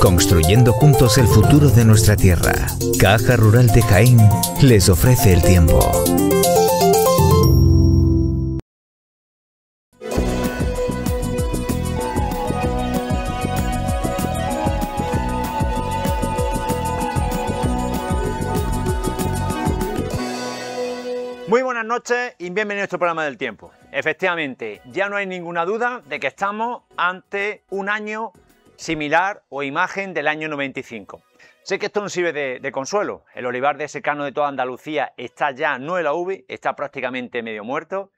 Construyendo juntos el futuro de nuestra tierra. Caja Rural de Jaén les ofrece el tiempo. Muy buenas noches y bienvenidos a nuestro programa del tiempo. Efectivamente, ya no hay ninguna duda de que estamos ante un año similar o imagen del año 95. Sé que esto no sirve de consuelo. El olivar de secano de toda Andalucía está ya, no en la uvi, está prácticamente medio muerto.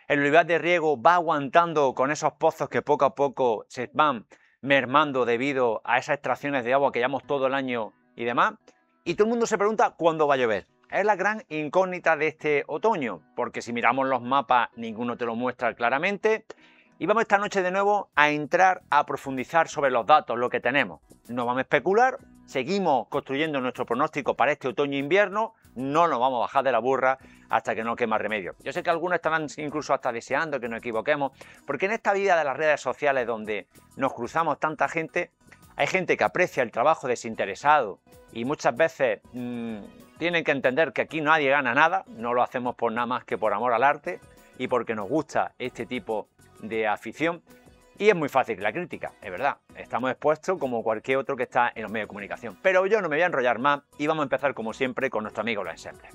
El olivar de riego va aguantando con esos pozos que poco a poco se van mermando debido a esas extracciones de agua que llevamos todo el año y demás. Y todo el mundo se pregunta cuándo va a llover. Es la gran incógnita de este otoño, porque si miramos los mapas ninguno te lo muestra claramente. Y vamos esta noche de nuevo a entrar a profundizar sobre los datos, lo que tenemos. No vamos a especular, seguimos construyendo nuestro pronóstico para este otoño-invierno, no nos vamos a bajar de la burra hasta que no quede más remedio. Yo sé que algunos estarán incluso hasta deseando que nos equivoquemos, porque en esta vida de las redes sociales donde nos cruzamos tanta gente, hay gente que aprecia el trabajo desinteresado y muchas veces tienen que entender que aquí nadie gana nada, no lo hacemos por nada más que por amor al arte y porque nos gusta este tipo de afición. Y es muy fácil la crítica, es verdad, estamos expuestos como cualquier otro que está en los medios de comunicación. Pero yo no me voy a enrollar más y vamos a empezar como siempre con nuestro amigo los ejemplos.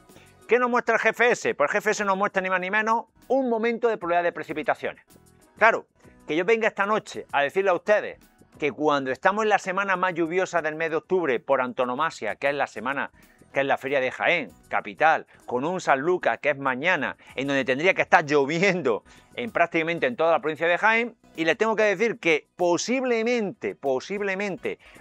¿Qué nos muestra el GFS? Pues el GFS nos muestra ni más ni menos un momento de probabilidad de precipitaciones. Claro, que yo venga esta noche a decirle a ustedes que cuando estamos en la semana más lluviosa del mes de octubre por antonomasia, que es la semana que es la Feria de Jaén, capital, con un San Lucas que es mañana, en donde tendría que estar lloviendo prácticamente en toda la provincia de Jaén, y les tengo que decir que posiblemente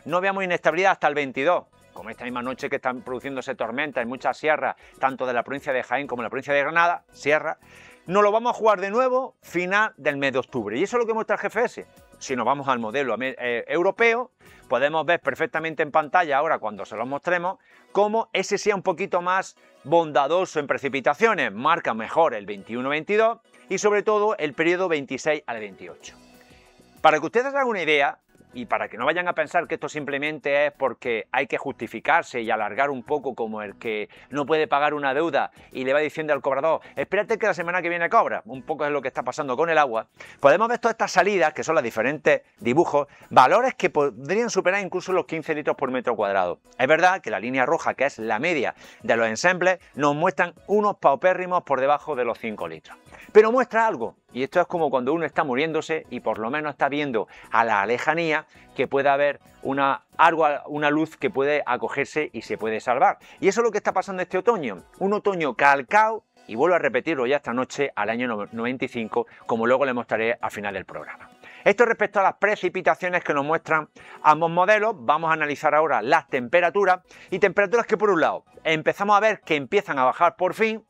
no veamos inestabilidad hasta el 22, como esta misma noche que están produciéndose tormentas en muchas sierras, tanto de la provincia de Jaén como de la provincia de Granada, sierra, nos lo vamos a jugar de nuevo final del mes de octubre, y eso es lo que muestra el GFS. Si nos vamos al modelo europeo, podemos ver perfectamente en pantalla, ahora cuando se lo mostremos, cómo ese sea un poquito más bondadoso en precipitaciones, marca mejor el 21-22 y sobre todo el periodo 26 al 28. Para que ustedes hagan una idea, y para que no vayan a pensar que esto simplemente es porque hay que justificarse y alargar un poco como el que no puede pagar una deuda y le va diciendo al cobrador, espérate que la semana que viene cobra, un poco es lo que está pasando con el agua, podemos ver todas estas salidas, que son los diferentes dibujos, valores que podrían superar incluso los 15 litros por metro cuadrado. Es verdad que la línea roja, que es la media de los ensembles, nos muestran unos paupérrimos por debajo de los 5 litros. Pero muestra algo, y esto es como cuando uno está muriéndose y por lo menos está viendo a la lejanía que puede haber una luz que puede acogerse y se puede salvar. Y eso es lo que está pasando este otoño, un otoño calcao, y vuelvo a repetirlo ya esta noche, al año 95, como luego le mostraré al final del programa. Esto respecto a las precipitaciones que nos muestran ambos modelos, vamos a analizar ahora las temperaturas, y temperaturas que por un lado empezamos a ver que empiezan a bajar por fin.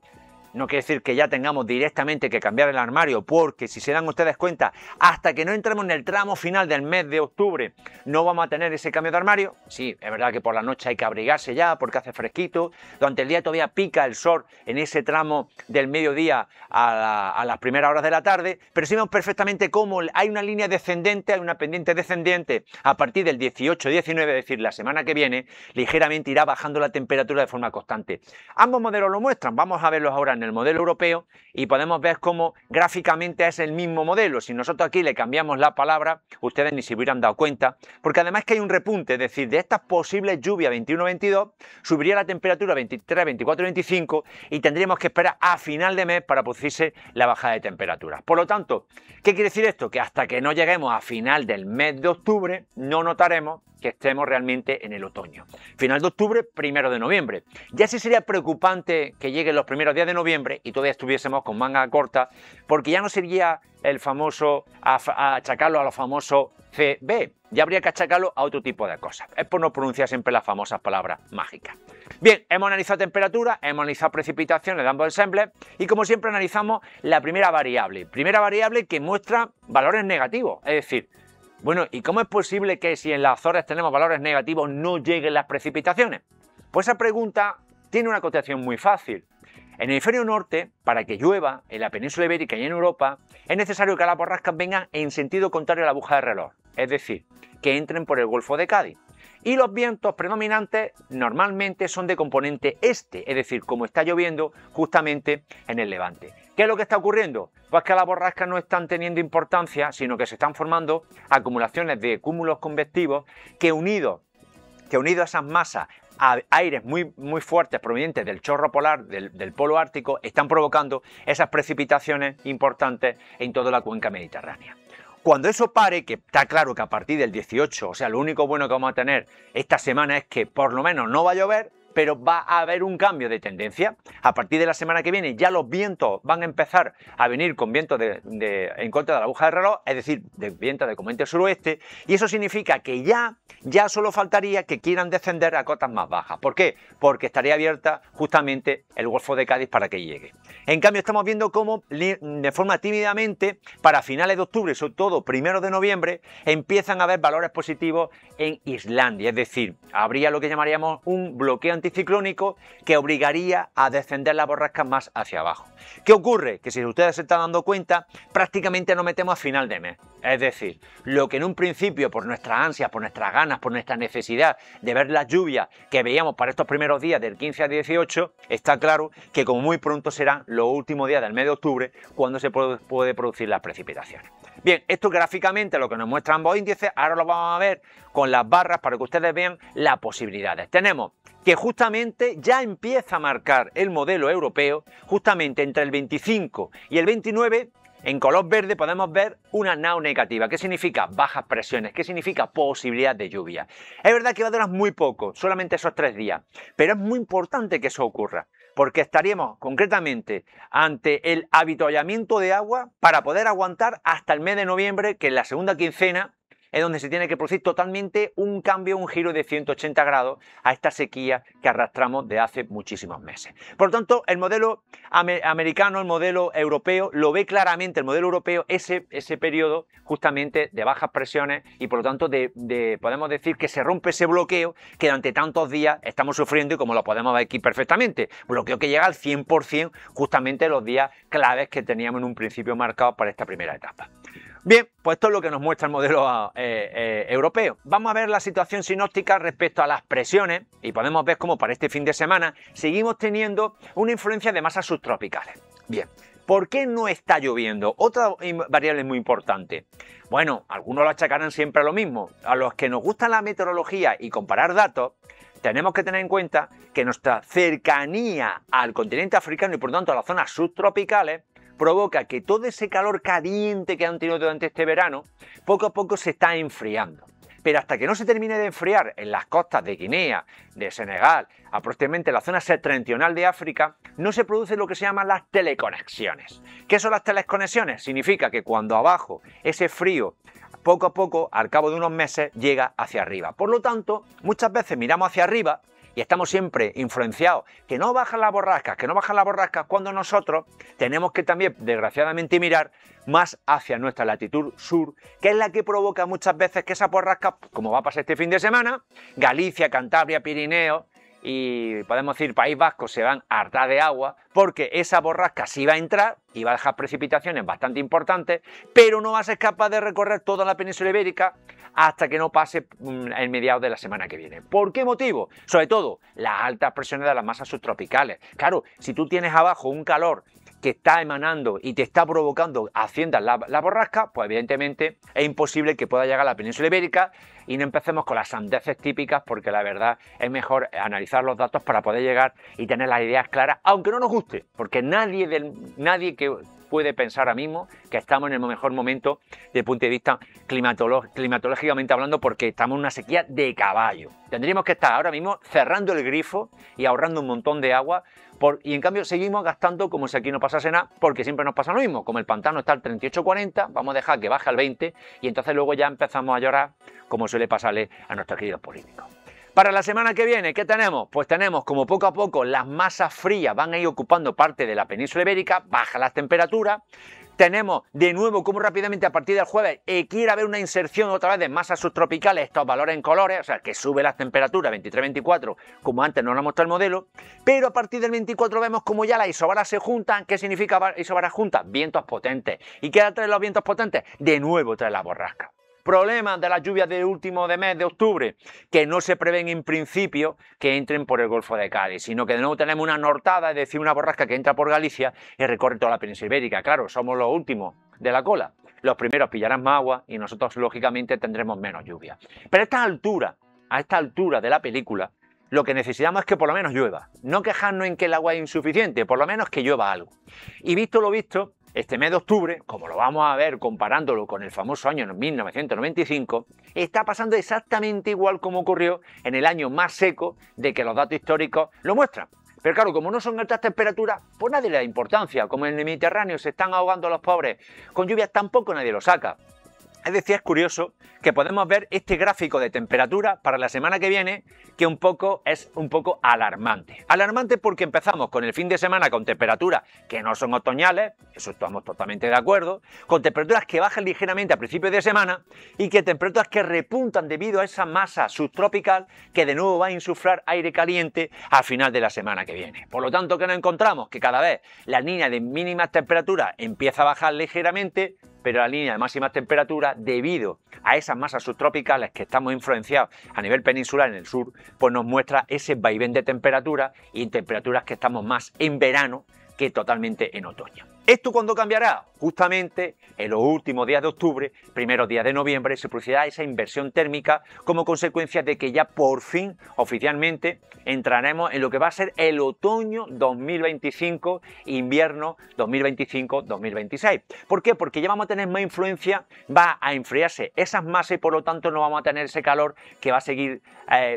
No quiere decir que ya tengamos directamente que cambiar el armario, porque si se dan ustedes cuenta, hasta que no entremos en el tramo final del mes de octubre, no vamos a tener ese cambio de armario. Sí, es verdad que por la noche hay que abrigarse ya, porque hace fresquito. Durante el día todavía pica el sol en ese tramo del mediodía a las primeras horas de la tarde, pero sí vemos perfectamente cómo hay una línea descendente, hay una pendiente descendente a partir del 18-19, es decir, la semana que viene, ligeramente irá bajando la temperatura de forma constante. Ambos modelos lo muestran, vamos a verlos ahora en el modelo europeo y podemos ver cómo gráficamente es el mismo modelo. Si nosotros aquí le cambiamos la palabra, ustedes ni se hubieran dado cuenta, porque además que hay un repunte, es decir, de estas posibles lluvias 21-22, subiría la temperatura 23, 24, 25 y tendríamos que esperar a final de mes para producirse la bajada de temperaturas. Por lo tanto, ¿qué quiere decir esto? Que hasta que no lleguemos a final del mes de octubre, no notaremos que estemos realmente en el otoño. Final de octubre, 1 de noviembre. Ya sí sería preocupante que lleguen los primeros días de noviembre y todavía estuviésemos con manga corta, porque ya no sería el famoso achacarlo a los famosos CB, ya habría que achacarlo a otro tipo de cosas. Es por no pronunciar siempre las famosas palabras mágicas. Bien, hemos analizado temperatura, hemos analizado precipitaciones de ambos ensembles y como siempre analizamos la primera variable que muestra valores negativos, es decir, bueno, ¿y cómo es posible que si en las Azores tenemos valores negativos no lleguen las precipitaciones? Pues esa pregunta tiene una contestación muy fácil. En el hemisferio norte, para que llueva en la península ibérica y en Europa, es necesario que las borrascas vengan en sentido contrario a la aguja de reloj, es decir, que entren por el Golfo de Cádiz. Y los vientos predominantes normalmente son de componente este, es decir, como está lloviendo justamente en el levante. ¿Qué es lo que está ocurriendo? Pues que las borrascas no están teniendo importancia, sino que se están formando acumulaciones de cúmulos convectivos que unidos a esas masas, a aires muy fuertes provenientes del chorro polar, del polo ártico, están provocando esas precipitaciones importantes en toda la cuenca mediterránea. Cuando eso pare, que está claro que a partir del 18, o sea, lo único bueno que vamos a tener esta semana es que por lo menos no va a llover, pero va a haber un cambio de tendencia. A partir de la semana que viene ya los vientos van a empezar a venir con vientos en contra de la aguja del reloj, es decir, de vientos de componente suroeste, y eso significa que ya solo faltaría que quieran descender a cotas más bajas. ¿Por qué? Porque estaría abierta justamente el Golfo de Cádiz para que llegue. En cambio, estamos viendo cómo de forma tímidamente, para finales de octubre, sobre todo primeros de noviembre, empiezan a haber valores positivos en Islandia, es decir, habría lo que llamaríamos un bloqueo anticiclónico que obligaría a descender las borrascas más hacia abajo. ¿Qué ocurre? Que si ustedes se están dando cuenta, prácticamente nos metemos a final de mes. Es decir, lo que en un principio, por nuestras ansias, por nuestras ganas, por nuestra necesidad de ver las lluvias que veíamos para estos primeros días del 15 al 18, está claro que como muy pronto serán los últimos días del mes de octubre cuando se puede producir las precipitaciones. Bien, esto gráficamente lo que nos muestran ambos índices, ahora lo vamos a ver con las barras para que ustedes vean las posibilidades. Tenemos que justamente ya empieza a marcar el modelo europeo, justamente entre el 25 y el 29, en color verde podemos ver una nao negativa. ¿Qué significa? Bajas presiones. ¿Qué significa? Posibilidad de lluvia. Es verdad que va a durar muy poco, solamente esos 3 días, pero es muy importante que eso ocurra, porque estaríamos concretamente ante el avituallamiento de agua para poder aguantar hasta el mes de noviembre, que en la segunda quincena es donde se tiene que producir totalmente un cambio, un giro de 180 grados a esta sequía que arrastramos de hace muchísimos meses. Por lo tanto, el modelo americano, el modelo europeo, lo ve claramente el modelo europeo ese periodo justamente de bajas presiones y por lo tanto podemos decir que se rompe ese bloqueo que durante tantos días estamos sufriendo y como lo podemos ver aquí perfectamente. Bloqueo que llega al 100% justamente los días claves que teníamos en un principio marcados para esta primera etapa. Bien, pues esto es lo que nos muestra el modelo europeo. Vamos a ver la situación sinóptica respecto a las presiones y podemos ver cómo para este fin de semana seguimos teniendo una influencia de masas subtropicales. Bien, ¿por qué no está lloviendo? Otra variable muy importante. Bueno, algunos lo achacarán siempre a lo mismo. A los que nos gusta la meteorología y comparar datos, tenemos que tener en cuenta que nuestra cercanía al continente africano y por tanto a las zonas subtropicales provoca que todo ese calor caliente que han tenido durante este verano poco a poco se está enfriando. Pero hasta que no se termine de enfriar en las costas de Guinea, de Senegal, aproximadamente en la zona septentrional de África, no se producen lo que se llaman las teleconexiones. ¿Qué son las teleconexiones? Significa que cuando abajo ese frío poco a poco, al cabo de unos meses, llega hacia arriba. Por lo tanto, muchas veces miramos hacia arriba y estamos siempre influenciados, que no bajan las borrascas, cuando nosotros tenemos que también, desgraciadamente, mirar más hacia nuestra latitud sur, que es la que provoca muchas veces que esas borrascas, como va a pasar este fin de semana, Galicia, Cantabria, Pirineos y podemos decir País Vasco se van a hartar de agua, porque esa borrasca sí va a entrar y va a dejar precipitaciones bastante importantes, pero no va a ser capaz de recorrer toda la península ibérica hasta que no pase el mediados de la semana que viene. ¿Por qué motivo? Sobre todo, las altas presiones de las masas subtropicales. Claro, si tú tienes abajo un calor que está emanando y te está provocando haciendas la borrasca, pues evidentemente es imposible que pueda llegar a la península ibérica y no empecemos con las sandeces típicas, porque la verdad es mejor analizar los datos para poder llegar y tener las ideas claras, aunque no nos guste, porque nadie que puede pensar ahora mismo que estamos en el mejor momento desde el punto de vista climatológicamente hablando, porque estamos en una sequía de caballo. Tendríamos que estar ahora mismo cerrando el grifo y ahorrando un montón de agua, y en cambio seguimos gastando como si aquí no pasase nada, porque siempre nos pasa lo mismo. Como el pantano está al 38-40, vamos a dejar que baje al 20 y entonces luego ya empezamos a llorar, como suele pasarle a nuestros queridos políticos. Para la semana que viene, ¿qué tenemos? Pues tenemos como poco a poco las masas frías van a ir ocupando parte de la península ibérica, bajan las temperaturas. Tenemos de nuevo como rápidamente a partir del jueves quiere haber una inserción otra vez de masas subtropicales, estos valores en colores, o sea que sube las temperaturas 23-24, como antes nos lo ha mostrado el modelo, pero a partir del 24 vemos como ya las isobaras se juntan. ¿Qué significa isobaras juntas? Vientos potentes. ¿Y qué traen los vientos potentes? De nuevo trae la borrasca. Problemas de las lluvias del último de mes de octubre, que no se prevén en principio que entren por el Golfo de Cádiz, sino que de nuevo tenemos una nortada, es decir, una borrasca que entra por Galicia y recorre toda la península ibérica. Claro, somos los últimos de la cola. Los primeros pillarán más agua y nosotros, lógicamente, tendremos menos lluvia. Pero a esta altura de la película, lo que necesitamos es que por lo menos llueva. No quejarnos en que el agua es insuficiente, por lo menos que llueva algo. Y visto lo visto, este mes de octubre, como lo vamos a ver comparándolo con el famoso año 1995, está pasando exactamente igual como ocurrió en el año más seco de que los datos históricos lo muestran. Pero claro, como no son altas temperaturas, pues nadie le da importancia. Como en el Mediterráneo se están ahogando los pobres con lluvias, tampoco nadie lo saca. Es decir, es curioso que podemos ver este gráfico de temperatura para la semana que viene, que es un poco alarmante. Alarmante porque empezamos con el fin de semana con temperaturas que no son otoñales, eso estamos totalmente de acuerdo, con temperaturas que bajan ligeramente a principios de semana y que temperaturas que repuntan debido a esa masa subtropical que de nuevo va a insuflar aire caliente al final de la semana que viene. Por lo tanto, ¿qué nos encontramos? Que cada vez la línea de mínimas temperaturas empieza a bajar ligeramente, pero la línea de máximas temperaturas, debido a esas masas subtropicales que estamos influenciados a nivel peninsular en el sur, pues nos muestra ese vaivén de temperatura y en temperaturas que estamos más en verano que totalmente en otoño. ¿Esto cuándo cambiará? Justamente en los últimos días de octubre, primeros días de noviembre, se producirá esa inversión térmica como consecuencia de que ya por fin, oficialmente, entraremos en lo que va a ser el otoño 2025, invierno 2025-2026. ¿Por qué? Porque ya vamos a tener más influencia, va a enfriarse esas masas y por lo tanto no vamos a tener ese calor que va a seguir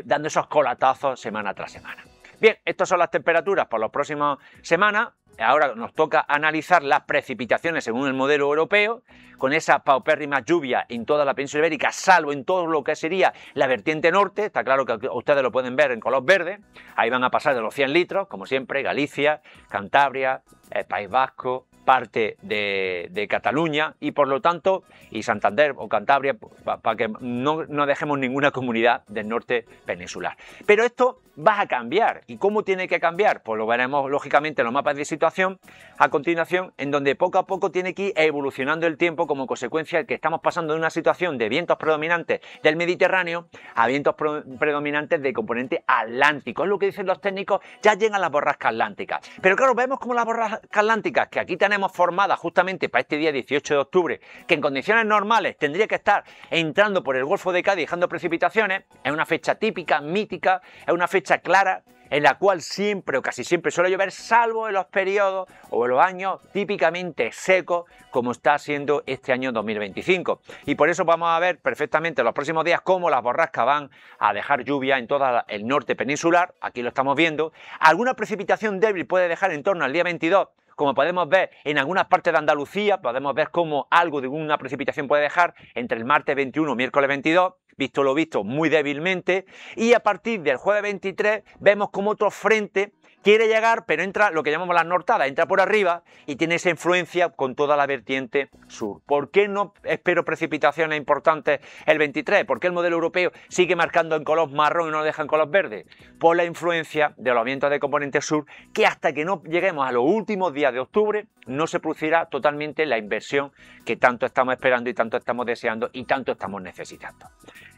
dando esos colatazos semana tras semana. Bien, estas son las temperaturas por las próximas semanas. Ahora nos toca analizar las precipitaciones según el modelo europeo, con esas paupérrimas lluvias en toda la península ibérica, salvo en todo lo que sería la vertiente norte. Está claro que ustedes lo pueden ver en color verde. Ahí van a pasar de los 100 litros, como siempre, Galicia, Cantabria, País Vasco, parte de Cataluña y por lo tanto, y Santander o Cantabria, para que no dejemos ninguna comunidad del norte peninsular. Pero esto va a cambiar. ¿Y cómo tiene que cambiar? Pues lo veremos lógicamente en los mapas de situación a continuación, en donde poco a poco tiene que ir evolucionando el tiempo como consecuencia de que estamos pasando de una situación de vientos predominantes del Mediterráneo a vientos predominantes de componente atlántico. Es lo que dicen los técnicos, ya llegan las borrascas atlánticas. Pero claro, vemos como las borrascas atlánticas que aquí tenemos formadas justamente para este día 18 de octubre, que en condiciones normales tendría que estar entrando por el Golfo de Cádiz dejando precipitaciones, es una fecha típica, mítica, es una fecha clara en la cual siempre o casi siempre suele llover, salvo en los periodos o en los años típicamente secos como está siendo este año 2025. Y por eso vamos a ver perfectamente en los próximos días cómo las borrascas van a dejar lluvia en todo el norte peninsular, aquí lo estamos viendo. Alguna precipitación débil puede dejar en torno al día 22, como podemos ver en algunas partes de Andalucía, podemos ver cómo algo de una precipitación puede dejar entre el martes 21 y miércoles 22, visto lo visto muy débilmente, y a partir del jueves 23 vemos como otro frente quiere llegar, pero entra lo que llamamos la nortada, entra por arriba y tiene esa influencia con toda la vertiente sur. ¿Por qué no espero precipitaciones importantes el 23? ¿Por qué el modelo europeo sigue marcando en color marrón y no lo deja en color verde? Por la influencia de los vientos de componente sur, que hasta que no lleguemos a los últimos días de octubre no se producirá totalmente la inversión que tanto estamos esperando y tanto estamos deseando y tanto estamos necesitando.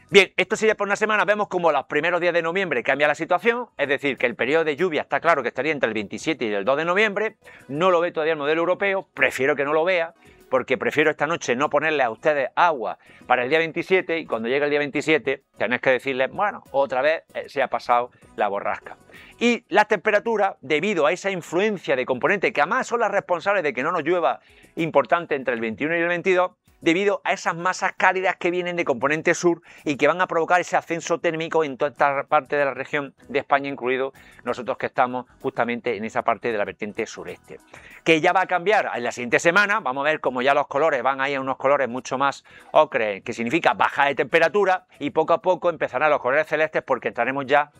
Bien, esto sería por una semana. Vemos como los primeros días de noviembre cambia la situación, es decir, que el periodo de lluvia está claro que estaría entre el 27 y el 2 de noviembre. No lo ve todavía el modelo europeo, prefiero que no lo vea, porque prefiero esta noche no ponerle a ustedes agua para el día 27 y cuando llegue el día 27 tenéis que decirles, bueno, otra vez se ha pasado la borrasca. Y las temperaturas, debido a esa influencia de componentes que además son las responsables de que no nos llueva importante entre el 21 y el 22, debido a esas masas cálidas que vienen de componente sur y que van a provocar ese ascenso térmico en toda esta parte de la región de España, incluido nosotros que estamos justamente en esa parte de la vertiente sureste. Que ya va a cambiar en la siguiente semana, vamos a ver cómo ya los colores van a ir a unos colores mucho más ocre, que significa baja de temperatura, y poco a poco empezarán los colores celestes porque estaremos ya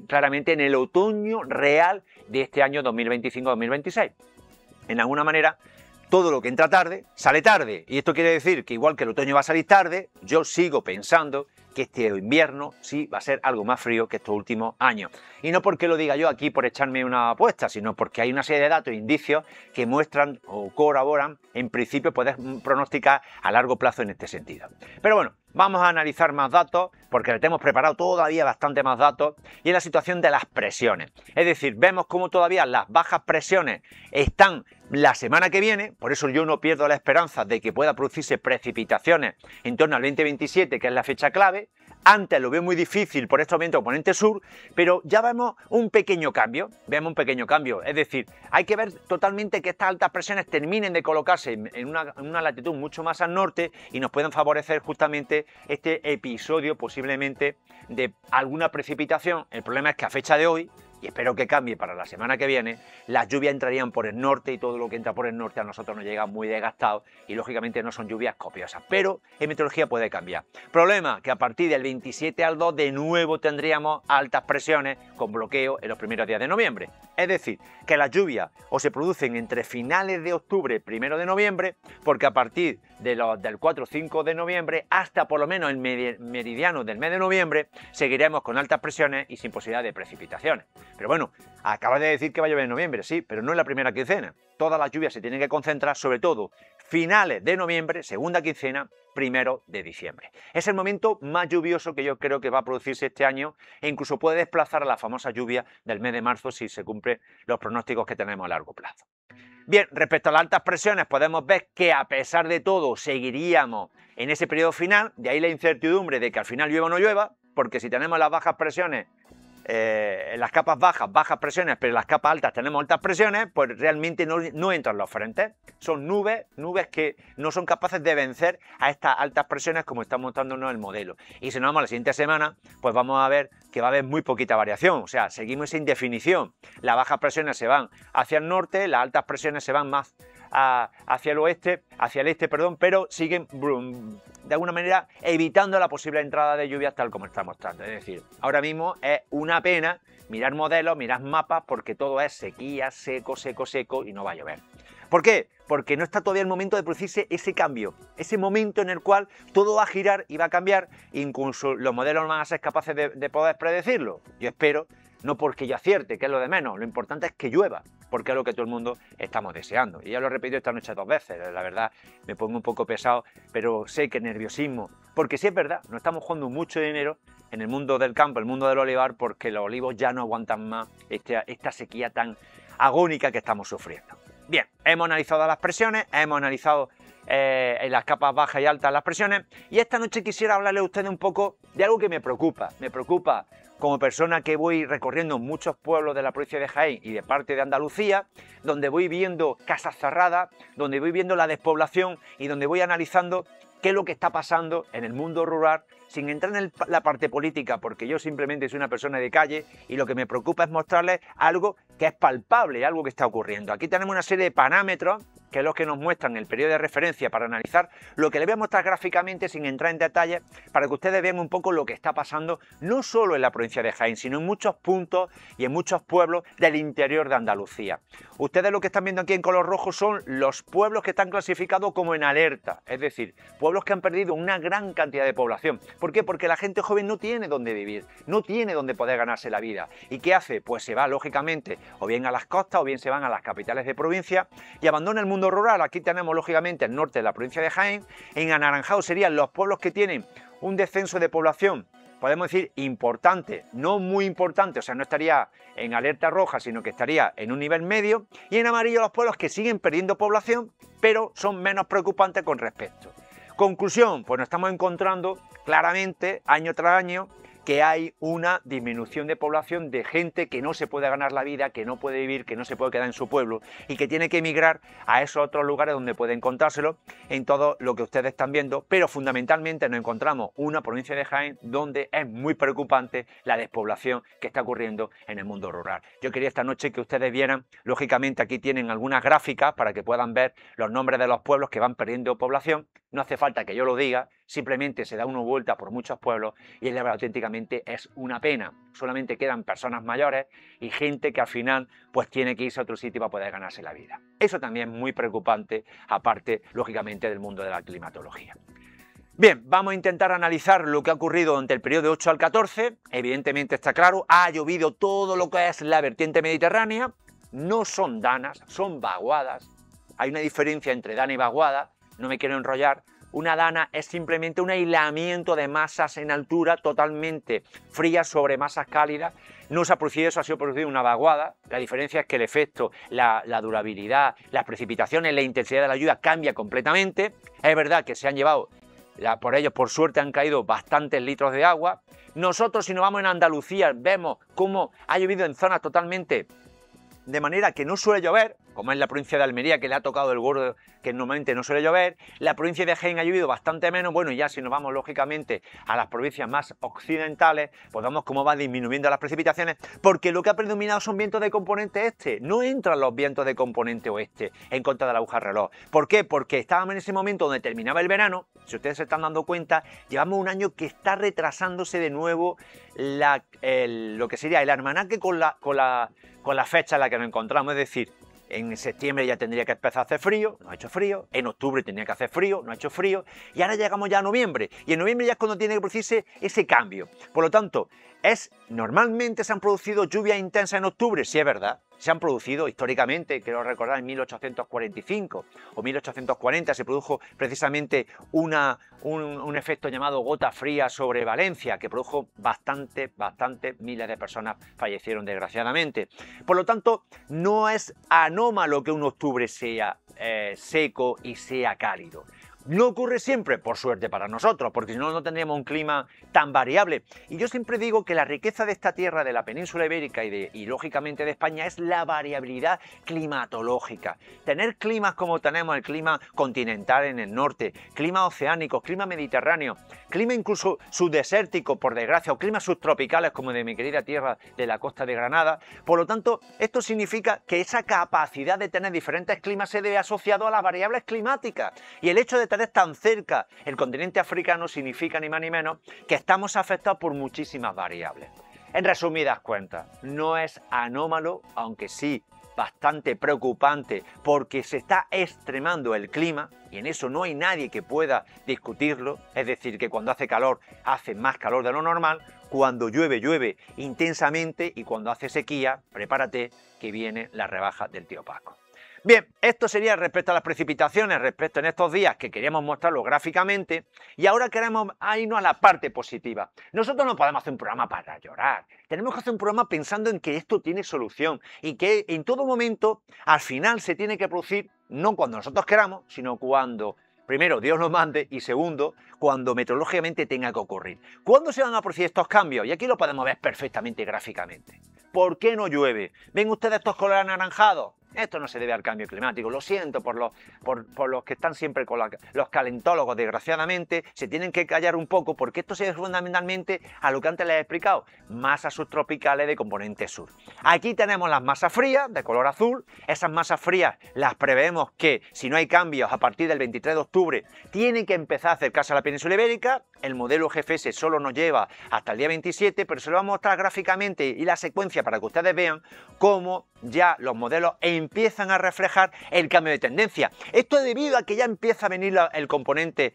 claramente en el otoño real de este año 2025-2026. En alguna manera, todo lo que entra tarde, sale tarde. Y esto quiere decir que igual que el otoño va a salir tarde, yo sigo pensando que este invierno sí va a ser algo más frío que estos últimos años. Y no porque lo diga yo aquí por echarme una apuesta, sino porque hay una serie de datos e indicios que muestran o corroboran, en principio, poder pronosticar a largo plazo en este sentido. Pero bueno, Vamos a analizar más datos, porque le tenemos preparado todavía bastante más datos, y en la situación de las presiones. Es decir, vemos cómo todavía las bajas presiones están la semana que viene, por eso yo no pierdo la esperanza de que pueda producirse precipitaciones en torno al 2027, que es la fecha clave. Antes lo veo muy difícil por este aumento de componente sur, pero ya vemos un pequeño cambio, es decir, hay que ver totalmente que estas altas presiones terminen de colocarse en una latitud mucho más al norte y nos puedan favorecer justamente este episodio posiblemente de alguna precipitación. El problema es que a fecha de hoy, y espero que cambie para la semana que viene, las lluvias entrarían por el norte y todo lo que entra por el norte a nosotros nos llega muy desgastado y lógicamente no son lluvias copiosas, pero en meteorología puede cambiar. Problema que a partir del 27 al 2 de nuevo tendríamos altas presiones con bloqueo en los primeros días de noviembre. Es decir, que las lluvias o se producen entre finales de octubre y 1 de noviembre, porque a partir del 4 o 5 de noviembre hasta por lo menos el meridiano del mes de noviembre seguiremos con altas presiones y sin posibilidad de precipitaciones. Pero bueno, acabas de decir que va a llover en noviembre, sí, pero no en la primera quincena. Todas las lluvias se tienen que concentrar, sobre todo finales de noviembre, segunda quincena, 1 de diciembre. Es el momento más lluvioso que yo creo que va a producirse este año e incluso puede desplazar a la famosa lluvia del mes de marzo si se cumplen los pronósticos que tenemos a largo plazo. Bien, respecto a las altas presiones podemos ver que a pesar de todo seguiríamos en ese periodo final, de ahí la incertidumbre de que al final llueva o no llueva, porque si tenemos las bajas presiones, en las capas bajas presiones, pero en las capas altas tenemos altas presiones, pues realmente no entran los frentes. Son nubes que no son capaces de vencer a estas altas presiones como está mostrándonos el modelo. Y si nos vamos a la siguiente semana, pues vamos a ver que va a haber muy poquita variación, o sea, seguimos esa indefinición. Las bajas presiones se van hacia el norte, las altas presiones se van más hacia el este, pero siguen de alguna manera evitando la posible entrada de lluvias tal como está mostrando. Es decir, ahora mismo es una pena mirar modelos, mirar mapas, porque todo es sequía, seco y no va a llover. ¿Por qué? Porque no está todavía el momento de producirse ese cambio, ese momento en el cual todo va a girar y va a cambiar, incluso los modelos no van a ser capaces de poder predecirlo. Yo espero, no porque yo acierte, que es lo de menos, lo importante es que llueva, porque es lo que todo el mundo estamos deseando. Y ya lo he repetido esta noche 2 veces, la verdad me pongo un poco pesado, pero sé que nerviosismo, porque sí es verdad, nos estamos jugando mucho dinero en el mundo del campo, el mundo del olivar, porque los olivos ya no aguantan más esta sequía tan agónica que estamos sufriendo. Bien, hemos analizado las presiones, hemos analizado en las capas bajas y altas las presiones, y esta noche quisiera hablarle a ustedes un poco de algo que me preocupa como persona que voy recorriendo muchos pueblos de la provincia de Jaén y de parte de Andalucía, donde voy viendo casas cerradas, donde voy viendo la despoblación y donde voy analizando qué es lo que está pasando en el mundo rural, sin entrar en la parte política, porque yo simplemente soy una persona de calle y lo que me preocupa es mostrarles algo que es palpable, algo que está ocurriendo. Aquí tenemos una serie de parámetros que es lo que nos muestran el periodo de referencia para analizar lo que les voy a mostrar gráficamente sin entrar en detalles, para que ustedes vean un poco lo que está pasando no solo en la provincia de Jaén, sino en muchos puntos y en muchos pueblos del interior de Andalucía. Ustedes lo que están viendo aquí en color rojo son los pueblos que están clasificados como en alerta, es decir, pueblos que han perdido una gran cantidad de población. ¿Por qué? Porque la gente joven no tiene dónde vivir, no tiene dónde poder ganarse la vida. ¿Y qué hace? Pues se va lógicamente o bien a las costas o bien se van a las capitales de provincia y abandona el mundo rural. Aquí tenemos lógicamente el norte de la provincia de Jaén. En anaranjado serían los pueblos que tienen un descenso de población, podemos decir importante, no muy importante, o sea, no estaría en alerta roja, sino que estaría en un nivel medio, y en amarillo los pueblos que siguen perdiendo población, pero son menos preocupantes con respecto. Conclusión, pues nos estamos encontrando claramente año tras año que hay una disminución de población de gente que no se puede ganar la vida, que no puede vivir, que no se puede quedar en su pueblo y que tiene que emigrar a esos otros lugares donde puede encontrárselo en todo lo que ustedes están viendo, pero fundamentalmente nos encontramos una provincia de Jaén donde es muy preocupante la despoblación que está ocurriendo en el mundo rural. Yo quería esta noche que ustedes vieran, lógicamente aquí tienen algunas gráficas para que puedan ver los nombres de los pueblos que van perdiendo población. No hace falta que yo lo diga, simplemente se da una vuelta por muchos pueblos y auténticamente es una pena. Solamente quedan personas mayores y gente que al final pues tiene que irse a otro sitio para poder ganarse la vida. Eso también es muy preocupante, aparte lógicamente del mundo de la climatología. Bien, vamos a intentar analizar lo que ha ocurrido durante el periodo de 8 al 14. Evidentemente está claro, ha llovido todo lo que es la vertiente mediterránea. No son danas, son vaguadas. Hay una diferencia entre dana y vaguada. No me quiero enrollar, Una dana es simplemente un aislamiento de masas en altura totalmente frías sobre masas cálidas. No se ha producido eso, ha sido producido una vaguada. La diferencia es que el efecto, la durabilidad, las precipitaciones, la intensidad de la lluvia cambia completamente. Es verdad que se han llevado, por ellos por suerte han caído bastantes litros de agua. Nosotros, si nos vamos en Andalucía, vemos cómo ha llovido en zonas totalmente de manera que no suele llover, como es la provincia de Almería, que le ha tocado el gordo, que normalmente no suele llover. La provincia de Jaén ha llovido bastante menos. Bueno, y ya si nos vamos lógicamente a las provincias más occidentales, pues vemos cómo va disminuyendo las precipitaciones, porque lo que ha predominado son vientos de componente este. No entran los vientos de componente oeste en contra de la aguja reloj. ¿Por qué? Porque estábamos en ese momento donde terminaba el verano. Si ustedes se están dando cuenta, llevamos un año que está retrasándose de nuevo lo que sería el almanaque con la fecha en la que nos encontramos. Es decir, en septiembre ya tendría que empezar a hacer frío, no ha hecho frío. En octubre tenía que hacer frío, no ha hecho frío. Y ahora llegamos ya a noviembre. Y en noviembre ya es cuando tiene que producirse ese cambio. Por lo tanto, normalmente se han producido lluvias intensas en octubre, sí es verdad. Se han producido históricamente, quiero recordar, en 1845 o 1840 se produjo precisamente un efecto llamado gota fría sobre Valencia, que produjo bastante, miles de personas fallecieron desgraciadamente. Por lo tanto, no es anómalo que un octubre sea seco y sea cálido. No ocurre siempre, por suerte para nosotros, porque si no, no tendríamos un clima tan variable. Y yo siempre digo que la riqueza de esta tierra, de la península ibérica y lógicamente de España, es la variabilidad climatológica. Tener climas como tenemos, el clima continental en el norte, clima oceánico, clima mediterráneo, clima incluso subdesértico, por desgracia, o climas subtropicales como de mi querida tierra de la costa de Granada. Por lo tanto, esto significa que esa capacidad de tener diferentes climas se debe asociado a las variables climáticas. Y el hecho de tener tan cerca el continente africano significa ni más ni menos que estamos afectados por muchísimas variables. En resumidas cuentas, no es anómalo, aunque sí bastante preocupante, porque se está extremando el clima y en eso no hay nadie que pueda discutirlo. Es decir, que cuando hace calor, hace más calor de lo normal, cuando llueve, llueve intensamente, y cuando hace sequía, prepárate que viene la rebaja del tío Paco. Bien, esto sería respecto a las precipitaciones, respecto en estos días que queríamos mostrarlo gráficamente, y ahora queremos irnos a la parte positiva. Nosotros no podemos hacer un programa para llorar, tenemos que hacer un programa pensando en que esto tiene solución y que en todo momento, al final, se tiene que producir, no cuando nosotros queramos, sino cuando, primero, Dios nos mande, y segundo, cuando meteorológicamente tenga que ocurrir. ¿Cuándo se van a producir estos cambios? Y aquí lo podemos ver perfectamente gráficamente. ¿Por qué no llueve? ¿Ven ustedes estos colores anaranjados? Esto no se debe al cambio climático. Lo siento por los que están siempre con los calentólogos, desgraciadamente, se tienen que callar un poco, porque esto se debe fundamentalmente a lo que antes les he explicado, masas subtropicales de componente sur. Aquí tenemos las masas frías de color azul. Esas masas frías las prevemos que, si no hay cambios, a partir del 23 de octubre tienen que empezar a acercarse a la península ibérica. El modelo GFS solo nos lleva hasta el día 27, pero se lo vamos a mostrar gráficamente y la secuencia para que ustedes vean cómo ya los modelos empiezan a reflejar el cambio de tendencia. Esto es debido a que ya empieza a venir el componente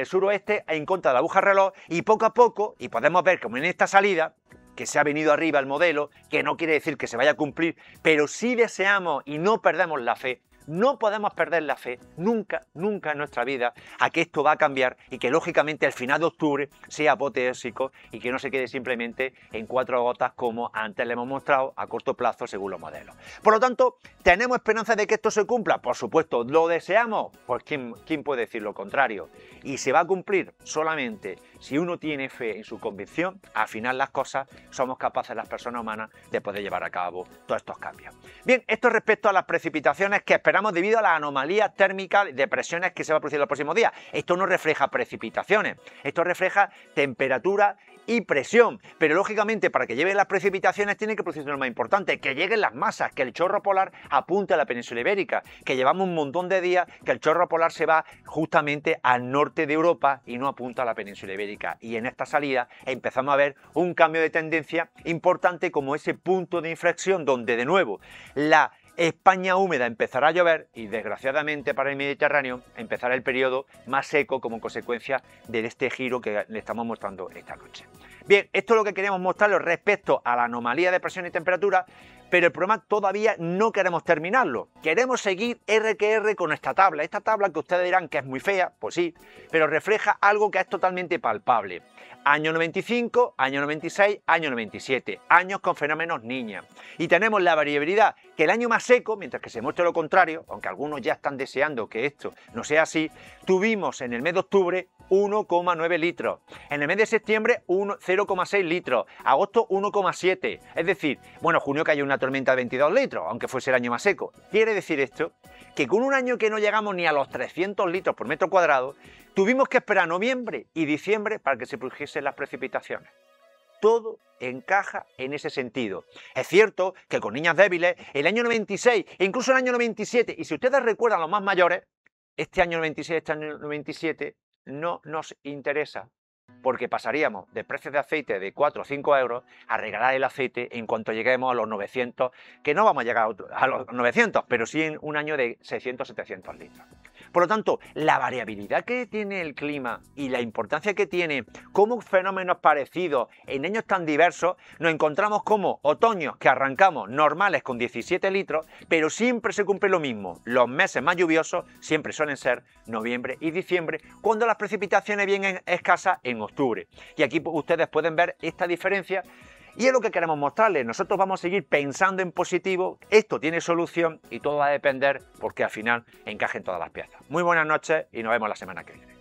suroeste en contra de la aguja reloj, y poco a poco, y podemos ver como en esta salida, que se ha venido arriba el modelo, que no quiere decir que se vaya a cumplir, pero sí deseamos y no perdemos la fe. No podemos perder la fe nunca, nunca en nuestra vida a que esto va a cambiar y que lógicamente el final de octubre sea apoteósico y que no se quede simplemente en 4 gotas como antes le hemos mostrado a corto plazo según los modelos. Por lo tanto, ¿tenemos esperanza de que esto se cumpla? Por supuesto. ¿Lo deseamos? Pues ¿quién puede decir lo contrario? Y se va a cumplir solamente si uno tiene fe en su convicción. Al final las cosas somos capaces las personas humanas de poder llevar a cabo todos estos cambios. Bien, esto respecto a las precipitaciones que esperamos debido a las anomalías térmicas de presiones que se va a producir en los próximos días. Esto no refleja precipitaciones, esto refleja temperatura y presión, pero lógicamente para que lleguen las precipitaciones tiene que producirse lo más importante, que lleguen las masas, que el chorro polar apunte a la península ibérica, que llevamos un montón de días que el chorro polar se va justamente al norte de Europa y no apunta a la península ibérica, y en esta salida empezamos a ver un cambio de tendencia importante como ese punto de inflexión donde de nuevo la España húmeda empezará a llover y desgraciadamente para el Mediterráneo empezará el periodo más seco como consecuencia de este giro que le estamos mostrando esta noche. Bien, esto es lo que queremos mostrarles respecto a la anomalía de presión y temperatura, pero el programa todavía no queremos terminarlo. Queremos seguir R que R con esta tabla que ustedes dirán que es muy fea, pues sí, pero refleja algo que es totalmente palpable. Año 95, año 96, año 97, años con fenómenos niña. Y tenemos la variabilidad que el año más seco, mientras que se muestra lo contrario, aunque algunos ya están deseando que esto no sea así, tuvimos en el mes de octubre 1,9 litros, en el mes de septiembre 0,6 litros, agosto 1,7, es decir, bueno, junio cayó una tormenta de 22 litros, aunque fuese el año más seco. Quiere decir esto que con un año que no llegamos ni a los 300 litros por metro cuadrado, tuvimos que esperar noviembre y diciembre para que se produjesen las precipitaciones. Todo encaja en ese sentido. Es cierto que con niñas débiles, el año 96 e incluso el año 97, y si ustedes recuerdan los más mayores, este año 96, este año 97, no nos interesa, porque pasaríamos de precios de aceite de 4 o 5 euros a regalar el aceite en cuanto lleguemos a los 900, que no vamos a llegar a los 900, pero sí en un año de 600 o 700 litros. Por lo tanto, la variabilidad que tiene el clima y la importancia que tiene como fenómenos parecidos en años tan diversos, nos encontramos como otoños que arrancamos normales con 17 litros, pero siempre se cumple lo mismo. Los meses más lluviosos siempre suelen ser noviembre y diciembre, cuando las precipitaciones vienen escasas en octubre. Y aquí ustedes pueden ver esta diferencia. Y es lo que queremos mostrarles. Nosotros vamos a seguir pensando en positivo. Esto tiene solución y todo va a depender porque al final encajen todas las piezas. Muy buenas noches y nos vemos la semana que viene.